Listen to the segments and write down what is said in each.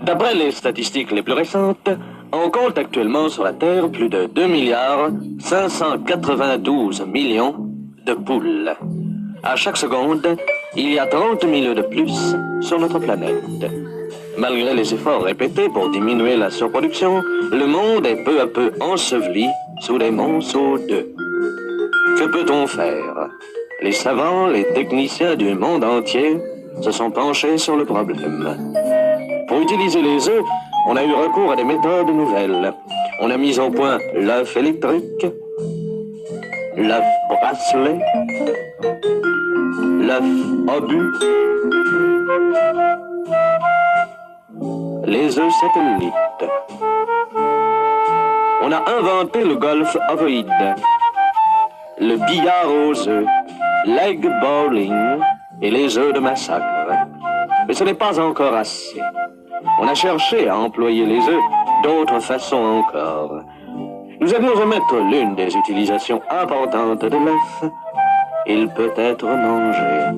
D'après les statistiques les plus récentes, on compte actuellement sur la Terre plus de 2 milliards 592 millions de poules. À chaque seconde, il y a 30 000 de plus sur notre planète. Malgré les efforts répétés pour diminuer la surproduction, le monde est peu à peu enseveli sous des monceaux d'œufs. Que peut-on faire? Les savants, les techniciens du monde entier se sont penchés sur le problème. Pour utiliser les œufs, on a eu recours à des méthodes nouvelles. On a mis au point l'œuf électrique, l'œuf bracelet, l'œuf obus, les œufs satellites. On a inventé le golf ovoïde, le billard aux œufs, l'egg bowling et les œufs de massacre. Mais ce n'est pas encore assez. On a cherché à employer les œufs d'autres façons encore. Nous allions remettre l'une des utilisations importantes de l'œuf. Il peut être mangé.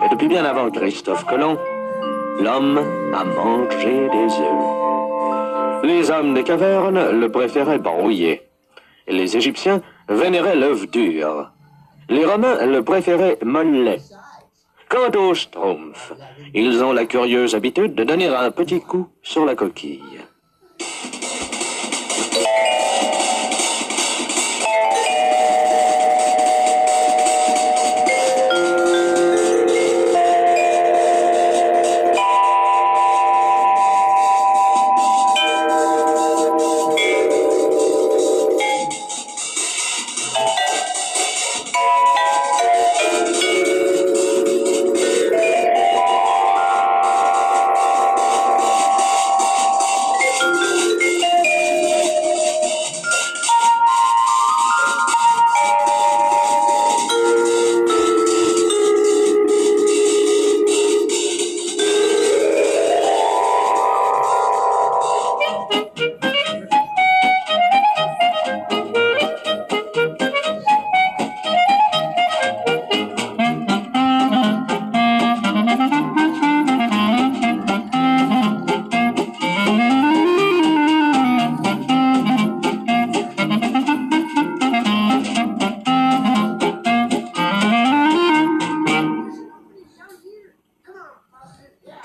Et depuis bien avant Christophe Colomb, l'homme a mangé des œufs. Les hommes des cavernes le préféraient brouillé. Les Égyptiens vénéraient l'œuf dur. Les Romains le préféraient mollet. Quant aux schtroumpfs, ils ont la curieuse habitude de donner un petit coup sur la coquille.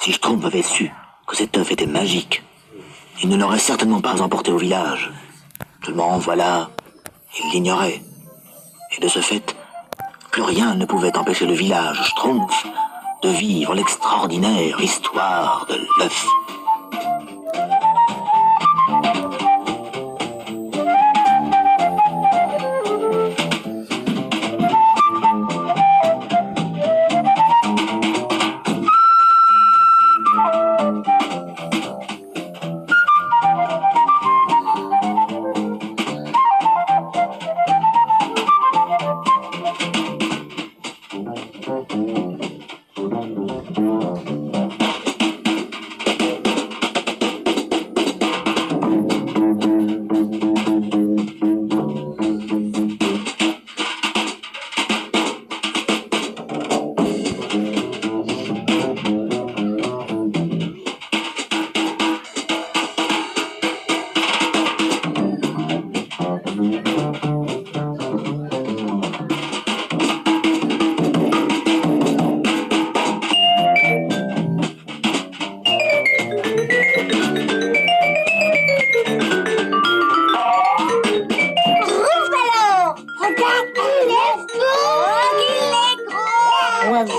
Si Schtroumpf avait su que cet œuf était magique, il ne l'aurait certainement pas emporté au village. Seulement, voilà, il l'ignorait. Et de ce fait, plus rien ne pouvait empêcher le village Schtroumpf de vivre l'extraordinaire histoire de l'œuf.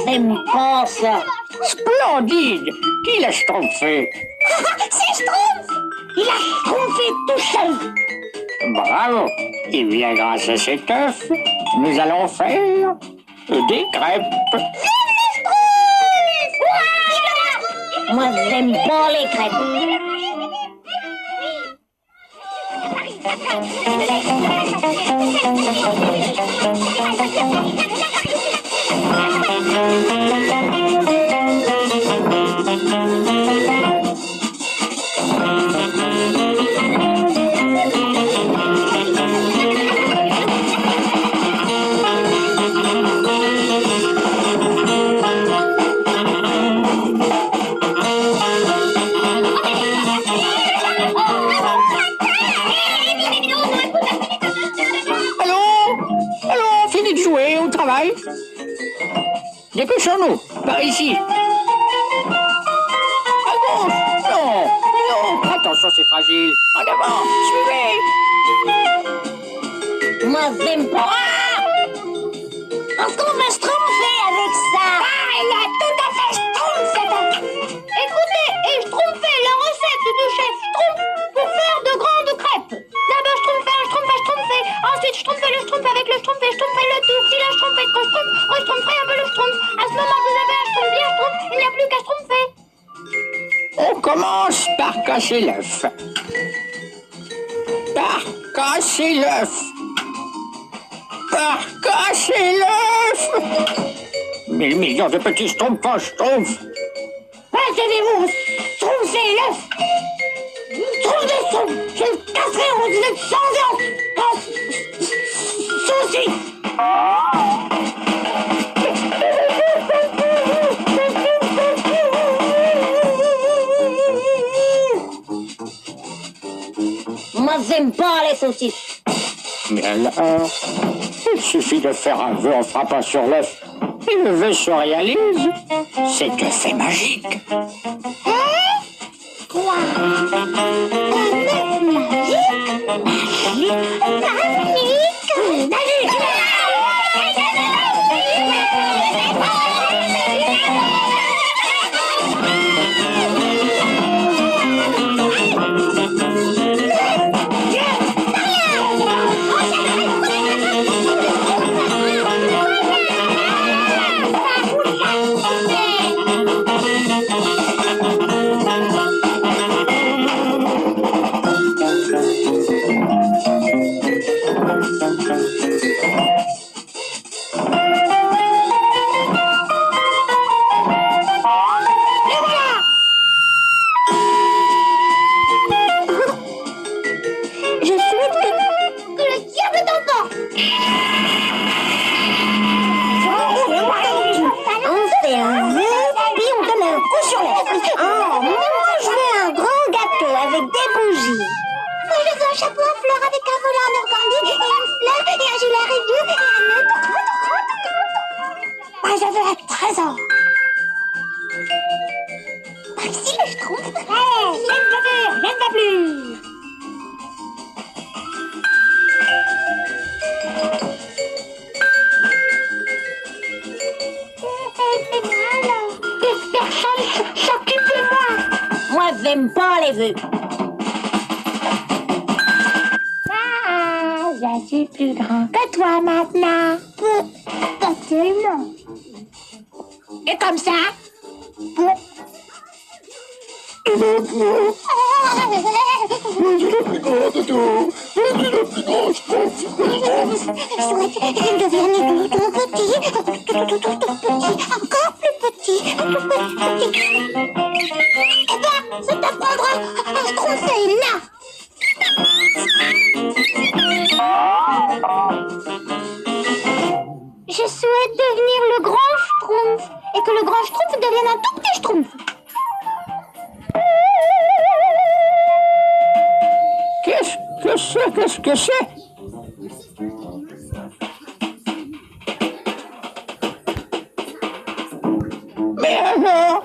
J'aime pas ça. Splendide! Qui l'a schtroumpfé? C'est Schtroumpf! Il a schtroumpfé tout seul. Bravo! Et bien grâce à cet œuf, nous allons faire des crêpes. Vive les Schtroumpfs! Ouais! Moi, j'aime pas les crêpes. Dépêchons-nous. Par ici. À gauche. Non. Non. Attention, c'est fragile. En avant. Suivez. Moi, j'aime pas. Parce qu'on va se tromper avec ça. Ah, il a tout à fait schtroumpfé. Écoutez, et schtroumpfé, la recette du chef Schtroumpf pour faire de grandes crêpes. D'abord schtroumpfer, schtroumpfer. Ensuite schtroumpfer le schtroumpf avec le schtroumpf et schtroumpfer le tout. Si le schtroumpf est trop schtroumpf, reschtroumpfer un peu le schtroumpf. À ce moment, vous avez un schtroumpf bien schtroumpf. Il n'y a plus qu'à schtroumpfer. On commence par casser l'œuf. Par casser l'œuf. Par casser l'œuf. 1000 millions de petits schtroumpfs en schtroumpf. Attendez-vous, schtroumpfer l'œuf. Schtroumpf de schtroumpf. Je le casserai, vous êtes sans œuf. Souci. Moi, j'aime pas les saucisses. Mais alors, il suffit de faire un vœu en frappant sur l'œuf. Et le vœu se réalise. C'est que c'est magique. Quoi? Un œuf magique? J'aime pas les vœux. Ah, je suis plus grand que toi maintenant. Pas tellement. Et comme ça. Je suis le plus grand de tout. Je suis le plus grand. Je souhaite devenir tout petit. Encore plus petit. Eh ben, ça t'apprendra à schtroumpfer là. Je souhaite devenir le grand schtroumpf et que le grand schtroumpf devienne un tout petit schtroumpf. Qu'est-ce que c'est? Mais alors?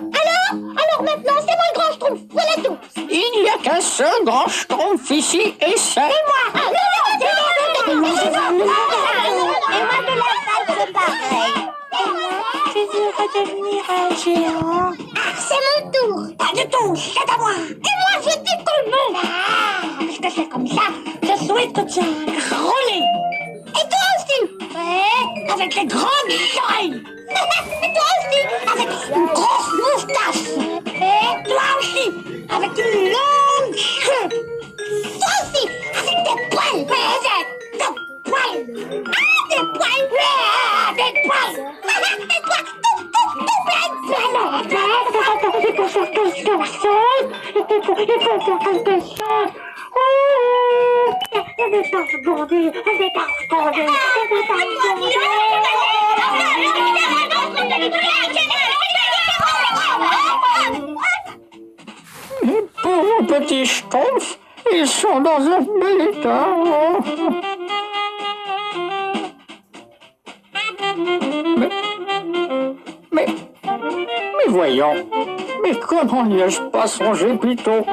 Alors maintenant, c'est moi le grand schtroumpf. Voilà tout. Il n'y a qu'un seul grand schtroumpf ici et c'est... Et moi. Et moi de la salle, c'est pareil. Et moi, je veux redevenir un géant. Ah, c'est mon tour. Pas du tout, c'est à moi. Et moi, je décolle non. Ah, puisque c'est comme ça, je souhaite que tu aies un gros nez. Et toi aussi. Ouais, avec les grandes oreilles. Et toi aussi, avec une grosse moustache. Et toi aussi, avec une longue queue. Toi aussi, avec des poils. Des poils. Ah, des poils. Des poils. Et toi, tout plein de poils. Non, il faut faire quelque chose. Il faut faire quelque chose. Je vais pas se border. Je vais pas se border. Les pauvres petits schtroumpfs, ils sont dans un bel état. Mais voyons. Mais comment n'y ai-je pas songé plus tôt?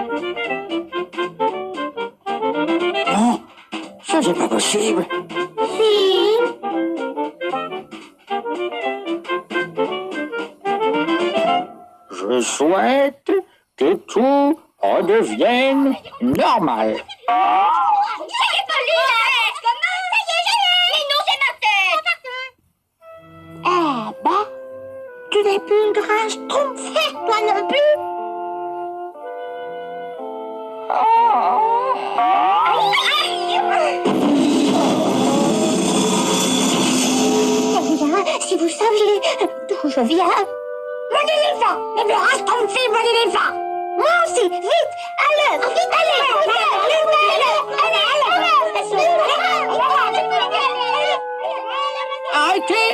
Non, ce n'est pas possible. Si. Je souhaite que tout redevienne normal. Ça y est, Pauline, arrête! Comment? Ça y est! Mais non, c'est ma tête! Ah bah, tu n'es plus une grande schtroumpfette, toi non plus! Eh bien, si vous saviez d'où je viens... Mon éléphant! Le plus grand schtroumpfé, mon éléphant! Moi aussi, vite! À l'œuvre! Arrêtez!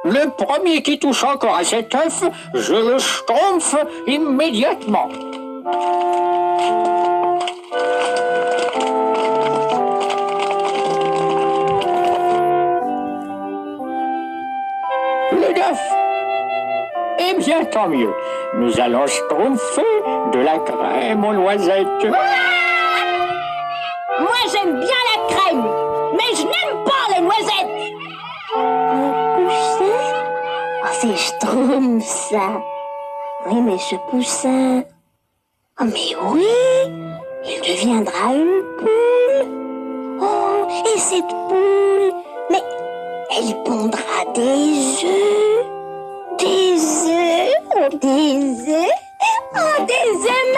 Le premier qui touche encore à cet œuf, je le schtroumpfe immédiatement. Le 9. Eh bien, tant mieux. Nous allons schtroumpfer de la crème aux noisettes. Moi, j'aime bien la crème, mais je n'aime pas les noisettes. Un poussin? Oh, c'est Schtroumpf, ça. Oui, mais ce poussin... Oh, mais oui, il deviendra une poule. Oh, et cette poule, mais elle pondra des œufs. Des œufs, oh, des œufs, oh, des œufs